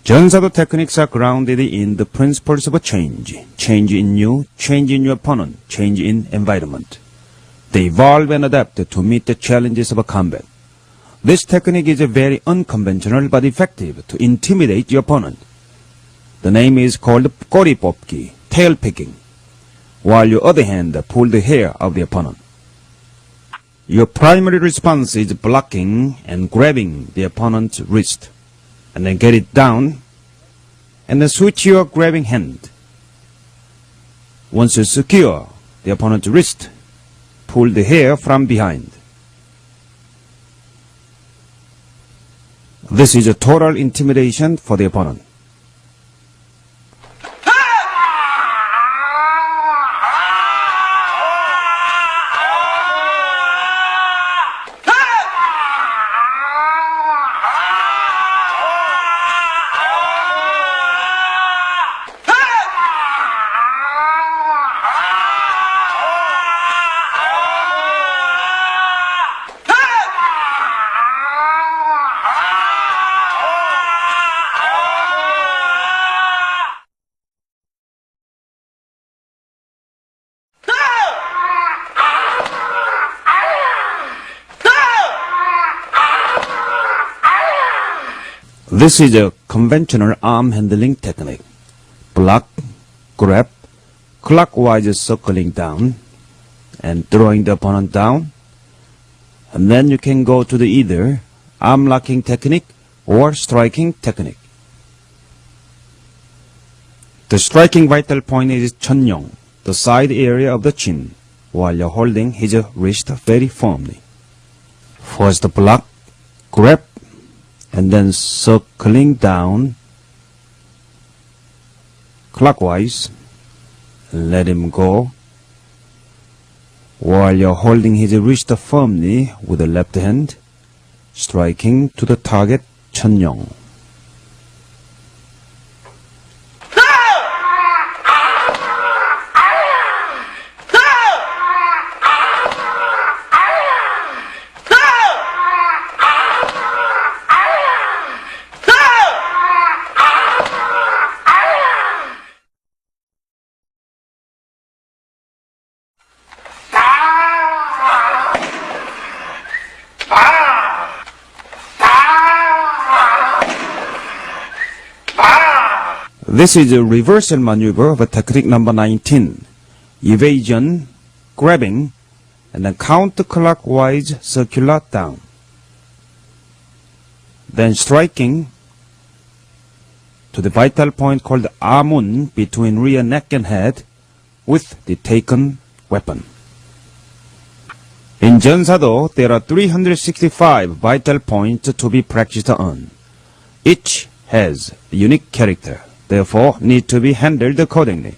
S1: 전사도 techniques are grounded in the principles of change. Change in you, change in your opponent, change in environment. They evolve and adapt to meet the challenges of a combat. This technique is very unconventional but effective to intimidate your opponent. The name is called 꼬리 뽑기, tail picking, while your other hand pull the hair of the opponent. Your primary response is blocking and grabbing the opponent's wrist, and then get it down, and then switch your grabbing hand. Once you secure the opponent's wrist, pull the hair from behind. This is a total intimidation for the opponent. This is a conventional arm handling technique. Block, grab, clockwise circling down, and throwing the opponent down. And then you can go to the either arm locking technique or striking technique. The striking vital point is 천령, the side area of the chin, while you're holding his wrist very firmly. First block, grab, and then circling down clockwise, let him go, while you're holding his wrist firmly with the left hand, striking to the target 천령. This is a reversal maneuver of technique number 19. Evasion, grabbing, and then counterclockwise circular down. Then striking to the vital point called 아문 between rear neck and head with the taken weapon. In 전사도, there are 365 vital points to be practiced on. Each has a unique character, therefore need to be handled accordingly.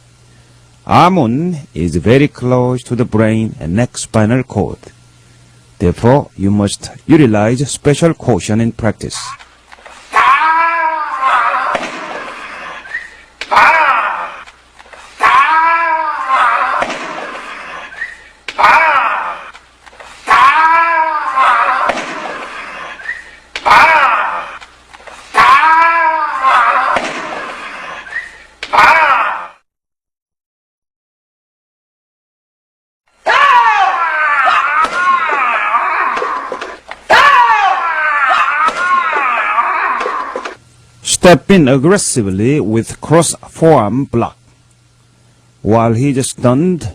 S1: 아문 is very close to the brain and neck spinal cord. Therefore, you must utilize special caution in practice. Step in aggressively with cross forearm block. While he is stunned,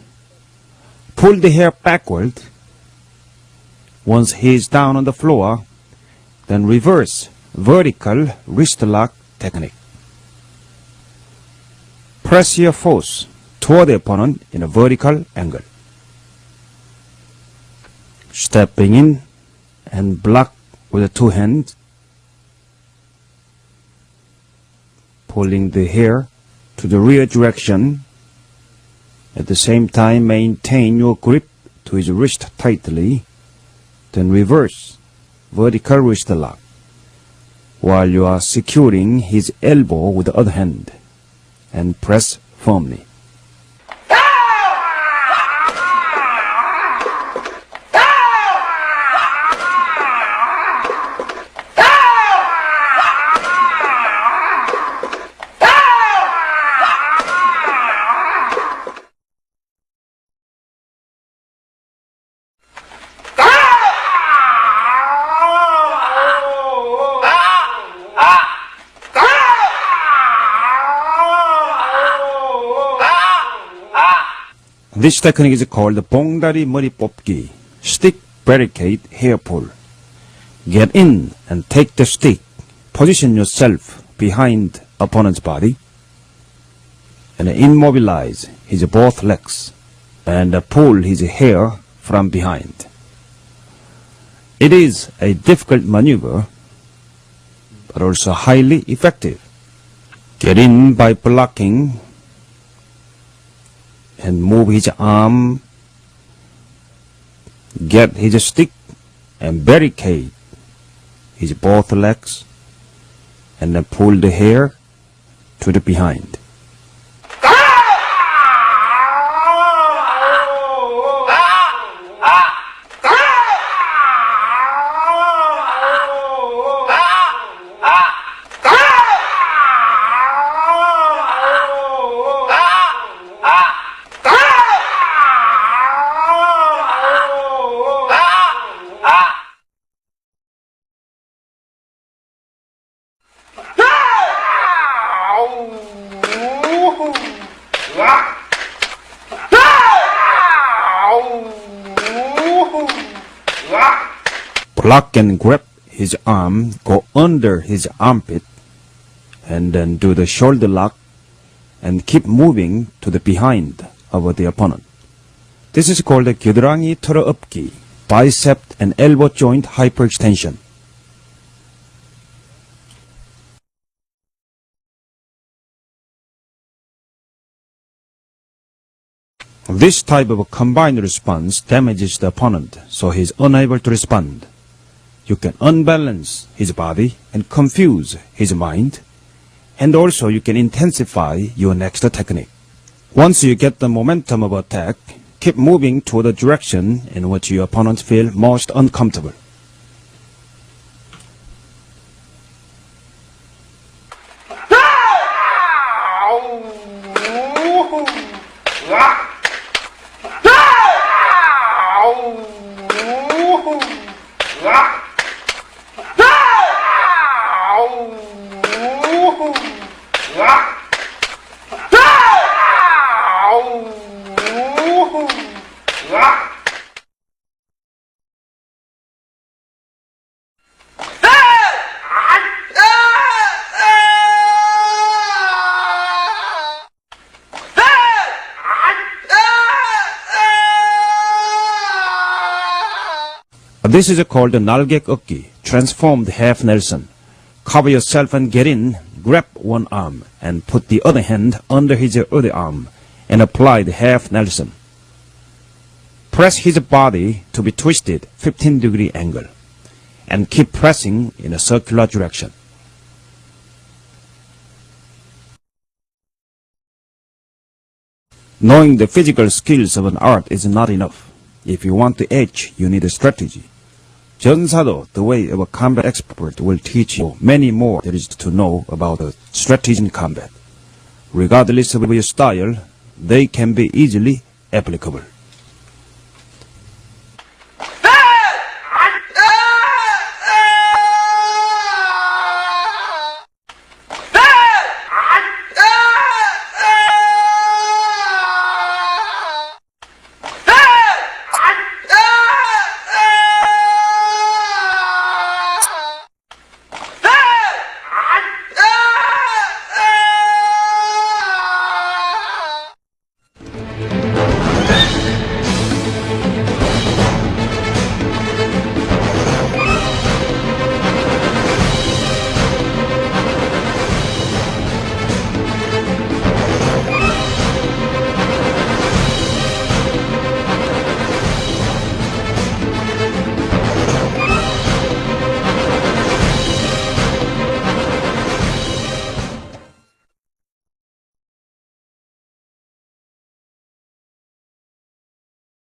S1: pull the hair backward. Once he is down on the floor, then reverse vertical wrist lock technique. Press your force toward the opponent in a vertical angle. Stepping in and block with the two hands. Pulling the hair to the rear direction. At the same time, maintain your grip to his wrist tightly. Then reverse vertical wrist lock while you are securing his elbow with the other hand and press firmly. This technique is called 봉다리 머리 뽑기, stick barricade hair pull. Get in and take the stick. Position yourself behind opponent's body and immobilize his both legs and pull his hair from behind. It is a difficult maneuver, but also highly effective. Get in by blocking and move his arm, get his stick and barricade his both legs, and then pull the hair to the behind. Block and grab his arm, go under his armpit, and then do the shoulder lock and keep moving to the behind of the opponent. This is called the 겨드랑이 털어엎기, bicep and elbow joint hyperextension. This type of a combined response damages the opponent, so he is unable to respond. You can unbalance his body and confuse his mind, and also you can intensify your next technique. Once you get the momentum of attack, keep moving to the direction in which your opponent feels most uncomfortable. This is called the 날개 꺾기, transformed half Nelson. Cover yourself and get in, grab one arm and put the other hand under his other arm and apply the half Nelson. Press his body to be twisted 15-degree angle and keep pressing in a circular direction. Knowing the physical skills of an art is not enough. If you want to edge, you need a strategy. 전사도, the way of a combat expert, will teach you many more there is to know about the strategy in combat. Regardless of your style, they can be easily applicable.